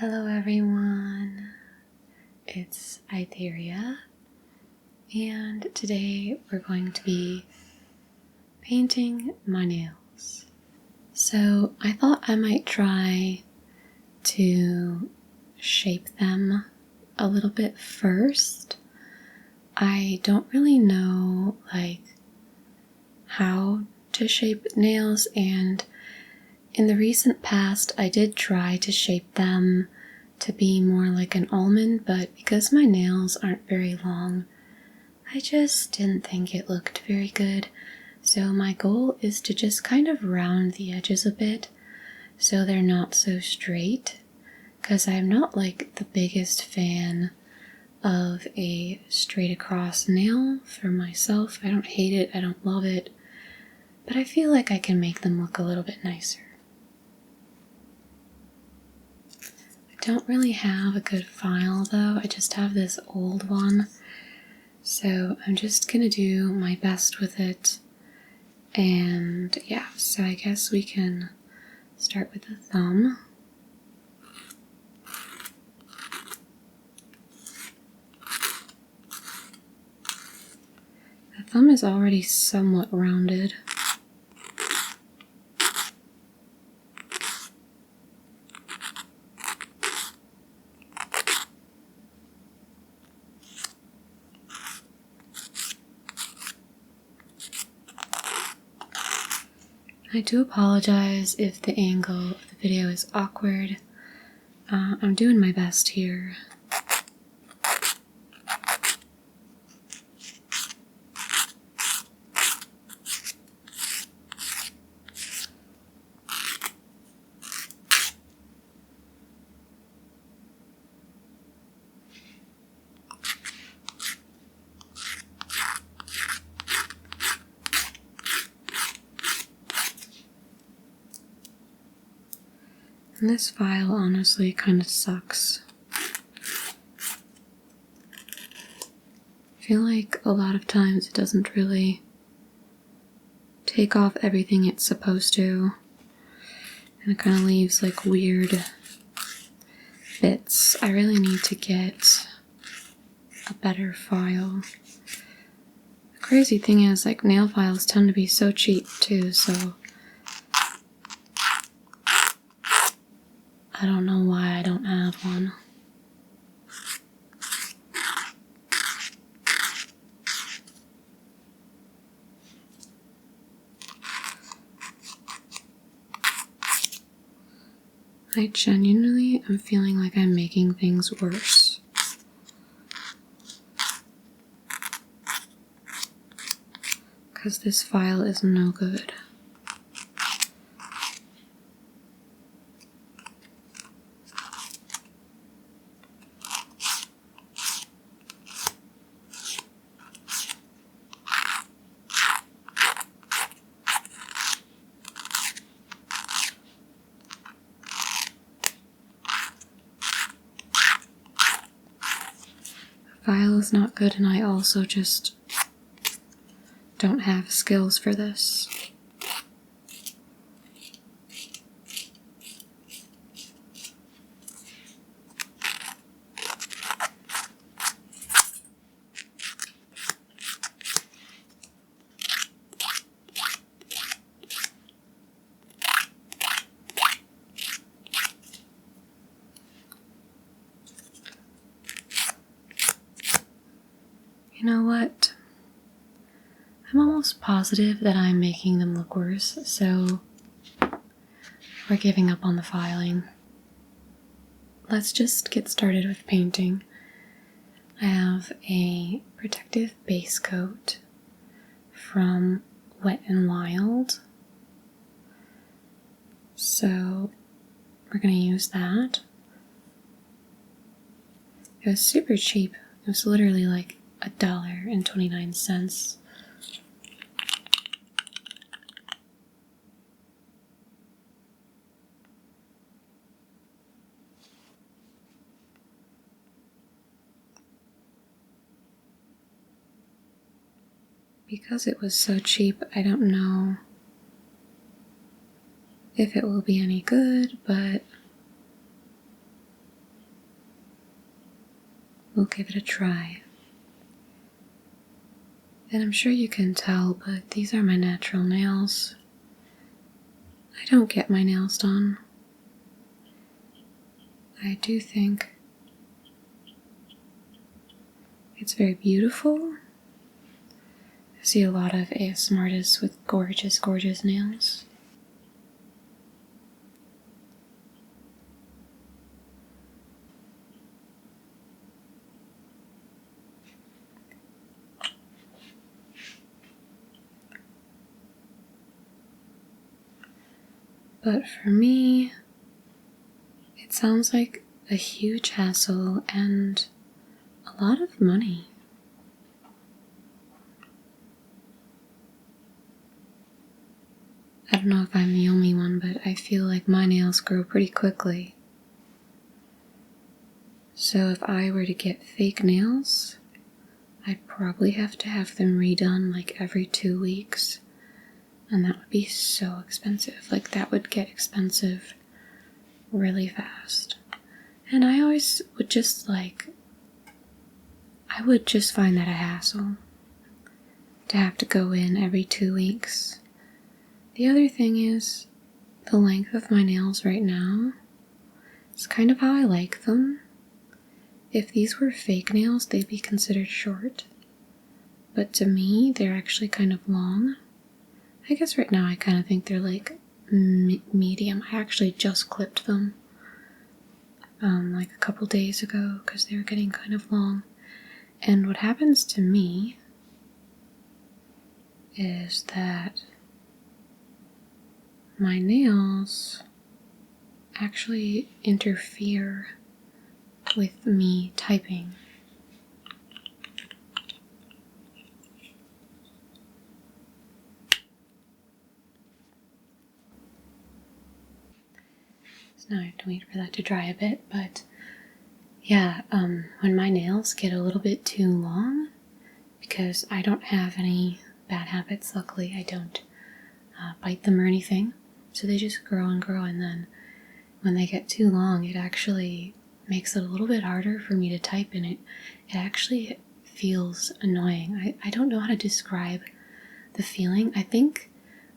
Hello everyone, it's Itheria, and today we're going to be painting my nails. So I thought I might try to shape them a little bit first. I don't really know how to shape nails, and in the recent past I did try to shape them to be more like an almond, but because my nails aren't very long, I just didn't think it looked very good. So my goal is to just kind of round the edges a bit so they're not so straight, because I'm not like the biggest fan of a straight across nail for myself. I don't hate it, I don't love it, but I feel like I can make them look a little bit nicer. I don't really have a good file though, I just have this old one, so I'm just gonna do my best with it. And yeah, so I guess we can start with the thumb. The thumb is already somewhat rounded. I do apologize if the angle of the video is awkward. I'm doing my best here. And this file honestly kind of sucks. I feel like a lot of times it doesn't really take off everything it's supposed to, and it kind of leaves like weird bits. I really need to get a better file. The crazy thing is, like, nail files tend to be so cheap too, so I don't know why I don't have one. I genuinely am feeling like I'm making things worse. Because this file is no good. File is not good, and I also just don't have skills for this. You know what? I'm almost positive that I'm making them look worse, so we're giving up on the filing. Let's just get started with painting. I have a protective base coat from Wet n Wild, so we're going to use that. It was super cheap. It was literally like $1.29. Because it was so cheap, I don't know if it will be any good, but we'll give it a try. And I'm sure you can tell, but these are my natural nails. I don't get my nails done. I do think it's very beautiful. I see a lot of ASMR artists with gorgeous, gorgeous nails. But for me, it sounds like a huge hassle and a lot of money. I don't know if I'm the only one, but I feel like my nails grow pretty quickly. So if I were to get fake nails, I'd probably have to have them redone like every 2 weeks. And that would be so expensive. Like, that would get expensive really fast. And I always would just I would just find that a hassle to have to go in every 2 weeks. The other thing is, the length of my nails right now is kind of how I like them. If these were fake nails, they'd be considered short. But to me, they're actually kind of long. I guess right now I kind of think they're like medium. I actually just clipped them like a couple days ago because they were getting kind of long. And what happens to me is that my nails actually interfere with me typing. So now I have to wait for that to dry a bit, but yeah, when my nails get a little bit too long, because I don't have any bad habits, luckily I don't bite them or anything, so they just grow and grow, and then when they get too long, it actually makes it a little bit harder for me to type, and it actually feels annoying. I don't know how to describe the feeling. I think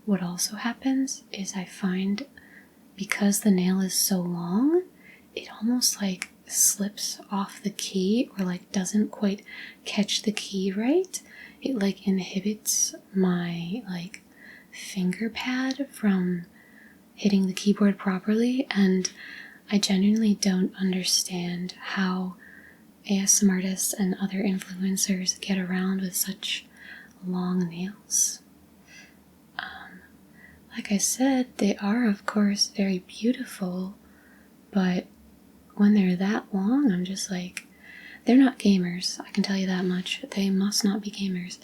what also happens is I find because the nail is so long, it almost like slips off the key or like doesn't quite catch the key right. It like inhibits my like finger pad from hitting the keyboard properly, and I genuinely don't understand how ASMR artists and other influencers get around with such long nails. Like I said, they are of course very beautiful, but when they're that long, I'm just like, they're not gamers, I can tell you that much. They must not be gamers.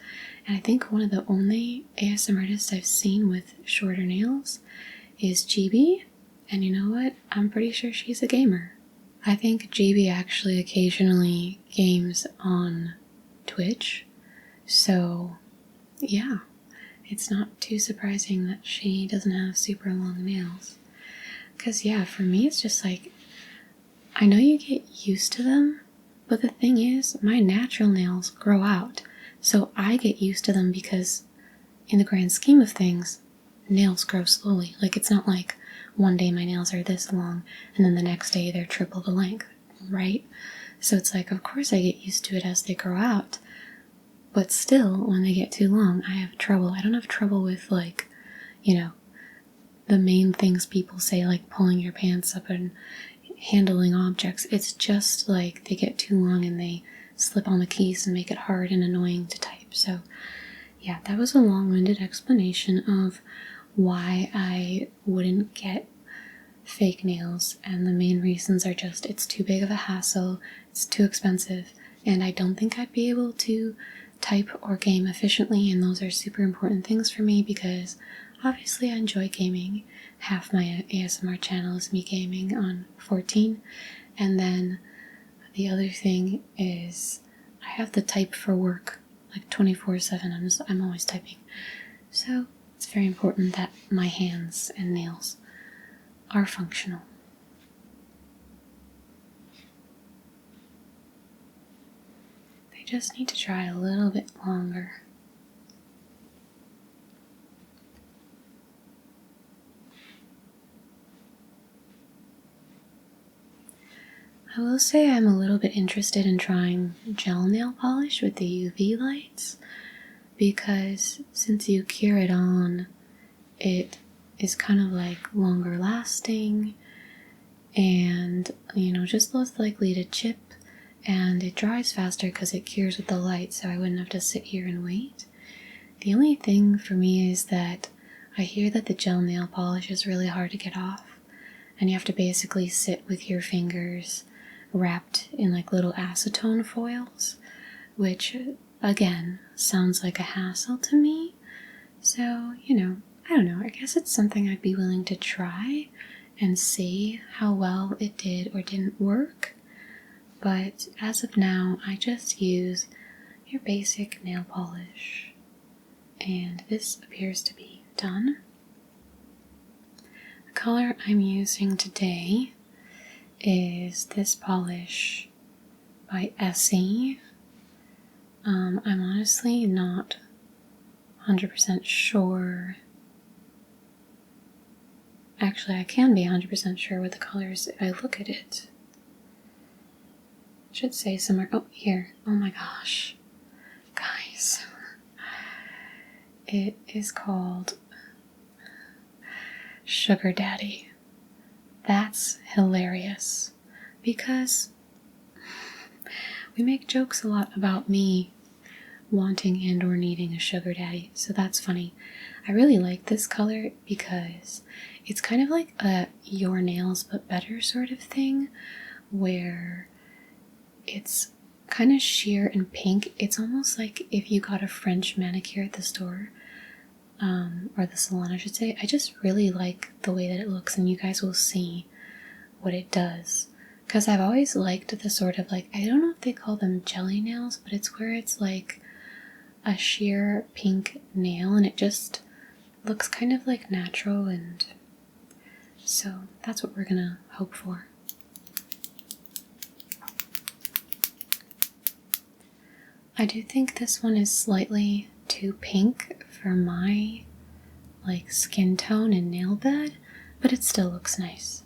And I think one of the only ASMR artists I've seen with shorter nails is GB, and you know what? I'm pretty sure she's a gamer. I think GB actually occasionally games on Twitch, so yeah, it's not too surprising that she doesn't have super long nails. Because yeah, for me it's just like, I know you get used to them, but the thing is, my natural nails grow out, so I get used to them because in the grand scheme of things, nails grow slowly. Like, it's not like one day my nails are this long and then the next day they're triple the length, right? So it's like, of course I get used to it as they grow out, but still, when they get too long, I have trouble. I don't have trouble with, like, you know, the main things people say, like pulling your pants up and handling objects. It's just like they get too long and they slip on the keys and make it hard and annoying to type. So yeah, that was a long-winded explanation of why I wouldn't get fake nails, and the main reasons are just it's too big of a hassle, it's too expensive, and I don't think I'd be able to type or game efficiently, and those are super important things for me because obviously I enjoy gaming. Half my ASMR channel is me gaming on 14, and then the other thing is I have to type for work like 24/7. I'm always typing, so it's very important that my hands and nails are functional. just need to try a little bit longer. I will say I'm a little bit interested in trying gel nail polish with the UV lights, because since you cure it on, it is kind of like longer lasting and, you know, just less likely to chip, and it dries faster because it cures with the light, so I wouldn't have to sit here and wait. The only thing for me is that I hear that the gel nail polish is really hard to get off, and you have to basically sit with your fingers wrapped in like little acetone foils, which again sounds like a hassle to me. So, you know, I don't know, I guess it's something I'd be willing to try and see how well it did or didn't work. But as of now, I just use your basic nail polish, and this appears to be done. The color I'm using today is this polish by Essie. I'm honestly not 100% sure. Actually, I can be 100% sure with the colors if I look at it. It should say somewhere. Oh, here. Oh my gosh. Guys. It is called Sugar Daddy. That's hilarious, because we make jokes a lot about me wanting and or needing a sugar daddy, so that's funny. I really like this color because it's kind of like a your nails but better sort of thing, where it's kind of sheer and pink. It's almost like if you got a French manicure at the store, or the salon I should say. I just really like the way that it looks, and you guys will see what it does. Because I've always liked the sort of like, I don't know if they call them jelly nails, but it's where it's like a sheer pink nail and it just looks kind of like natural, and so that's what we're gonna hope for. I do think this one is slightly too pink for my like skin tone and nail bed, but it still looks nice.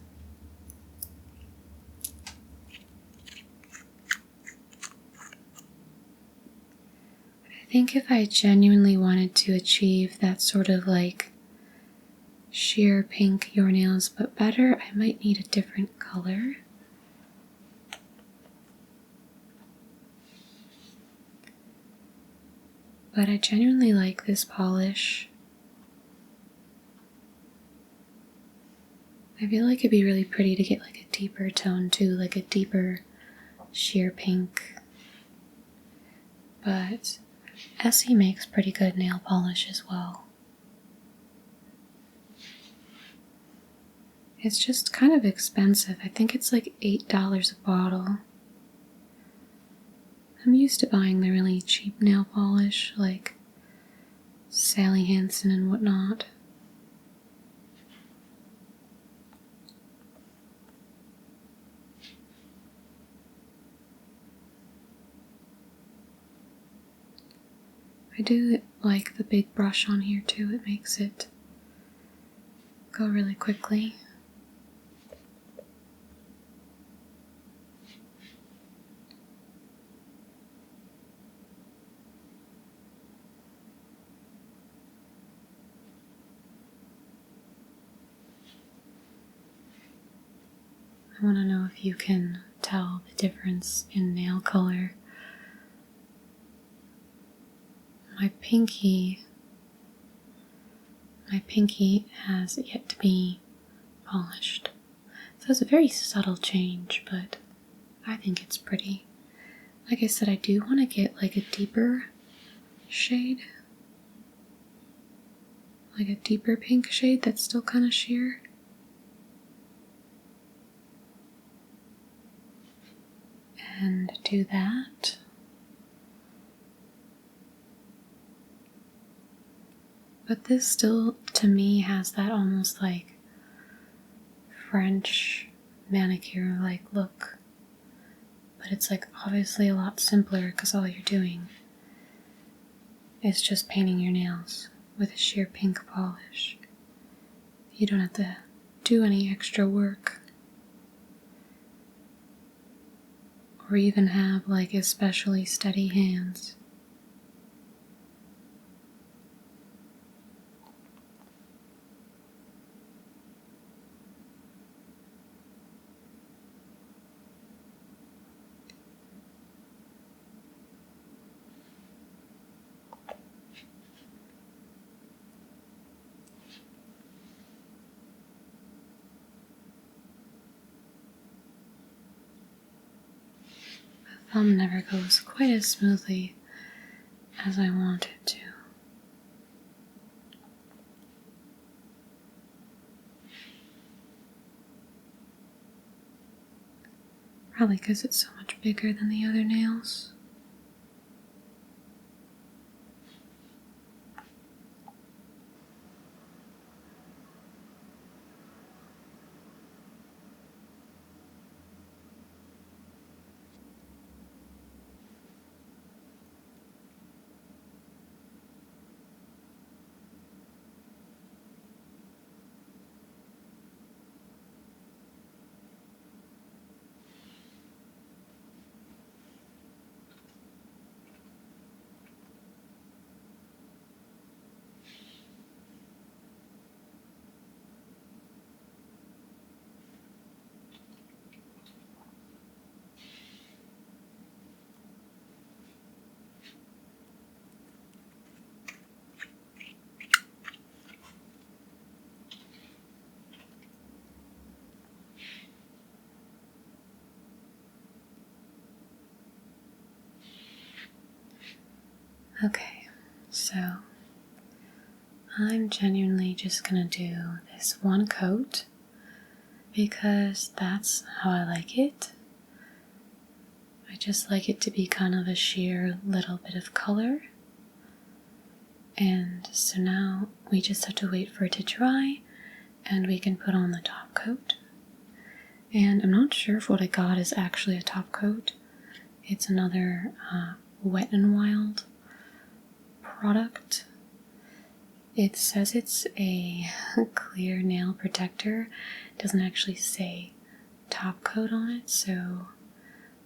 I think if I genuinely wanted to achieve that sort of like sheer pink your nails but better, I might need a different color. But I genuinely like this polish. I feel like it'd be really pretty to get like a deeper tone too, like a deeper sheer pink. But Essie makes pretty good nail polish as well. It's just kind of expensive. I think it's like $8 a bottle. I'm used to buying the really cheap nail polish, like Sally Hansen and whatnot. I do like the big brush on here too. It makes it go really quickly. I want to know if you can tell the difference in nail color. My pinky has yet to be polished. So it's a very subtle change, but I think it's pretty. Like I said, I do want to get like a deeper shade. Like a deeper pink shade that's still kind of sheer. And do that. But this still, to me, has that almost like French manicure-like look. but it's like obviously a lot simpler because all you're doing is just painting your nails with a sheer pink polish. You don't have to do any extra work or even have like especially steady hands. Thumb never goes quite as smoothly as I want it to. Probably because it's so much bigger than the other nails. Okay, so I'm genuinely just gonna do this one coat because that's how I like it. I just like it to be kind of a sheer little bit of color. And so now we just have to wait for it to dry and we can put on the top coat. And I'm not sure if what I got is actually a top coat. It's another Wet n Wild product. It says it's a clear nail protector. It doesn't actually say top coat on it, so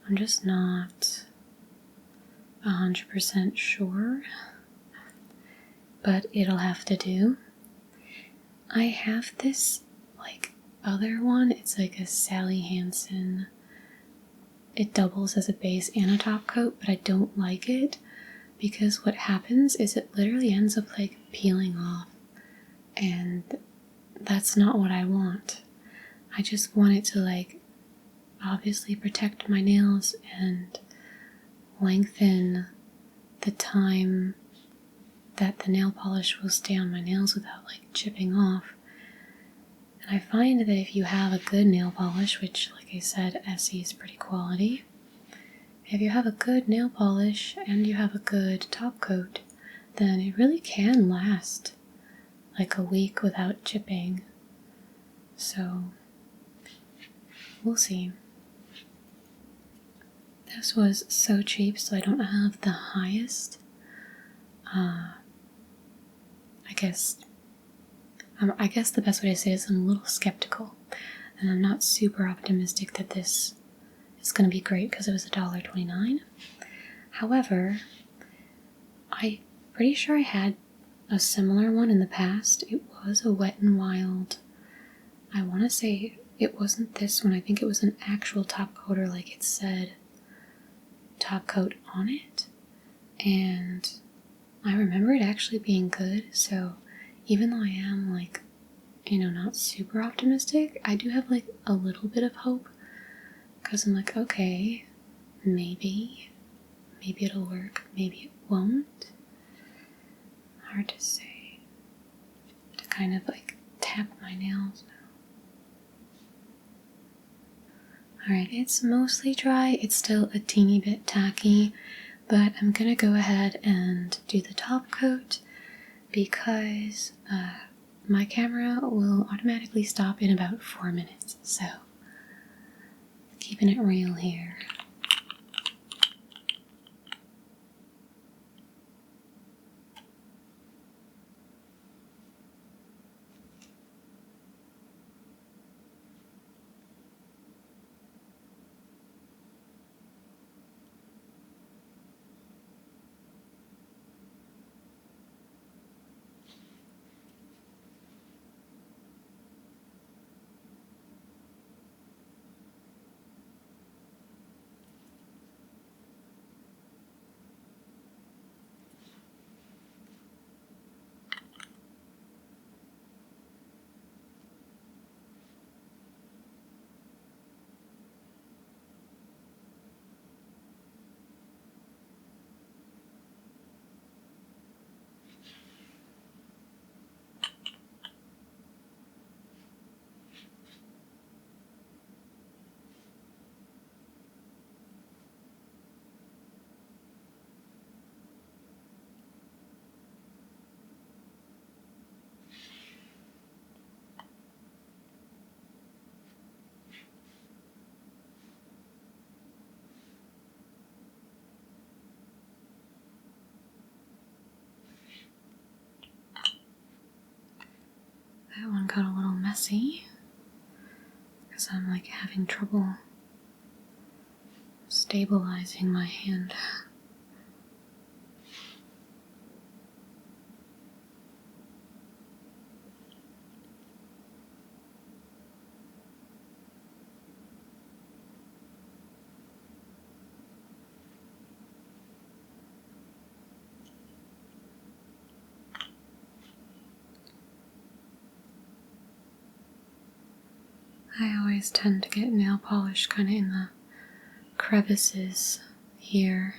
I'm just not 100% sure, but it'll have to do. I have this like other one. It's like a Sally Hansen. It doubles as a base and a top coat, but I don't like it because what happens is it literally ends up like peeling off, and that's not what I want. I just want it to like obviously protect my nails and lengthen the time that the nail polish will stay on my nails without like chipping off. And I find that if you have a good nail polish, which like I said, Essie is pretty quality, if you have a good nail polish and you have a good top coat, then it really can last like a week without chipping. So we'll see. This was so cheap, so I don't have the highest. I guess the best way to say it is I'm a little skeptical, and I'm not super optimistic that this is going to be great because it was $1.29. However, I'm pretty sure I had a similar one in the past. It was a Wet n Wild. I want to say it wasn't this one. I think it was an actual top coater, like it said top coat on it. And I remember it actually being good, so even though I am like, not super optimistic, I do have like a little bit of hope because I'm like, okay, maybe it'll work, maybe it won't. Hard to say. To kind of like tap my nails now. Alright, it's mostly dry. It's still a teeny bit tacky, but I'm gonna go ahead and do the top coat because my camera will automatically stop in about 4 minutes, so keeping it real here. that one got a little messy because I'm like having trouble stabilizing my hand. I always tend to get nail polish kind of in the crevices here,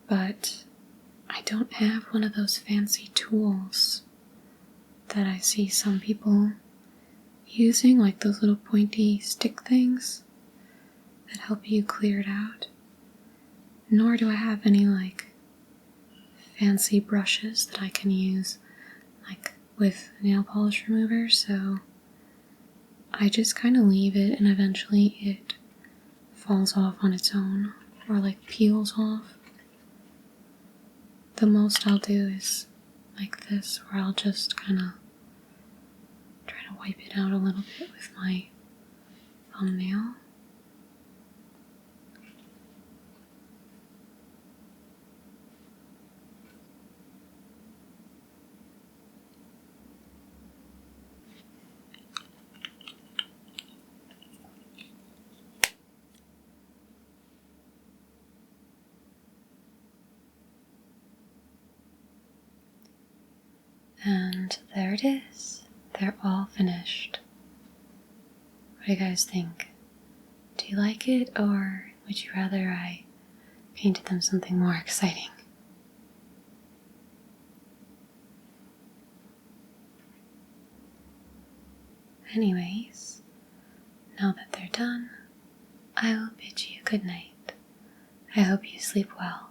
but I don't have one of those fancy tools that I see some people using, like those little pointy stick things that help you clear it out. Nor do I have any like fancy brushes that I can use like with nail polish remover, so I just kind of leave it and eventually it falls off on its own or like peels off. The most I'll do is like this, where I'll just kind of try to wipe it out a little bit with my thumbnail. And there it is. They're all finished. What do you guys think? Do you like it, or would you rather I painted them something more exciting? Anyways, now that they're done, I will bid you good night. I hope you sleep well.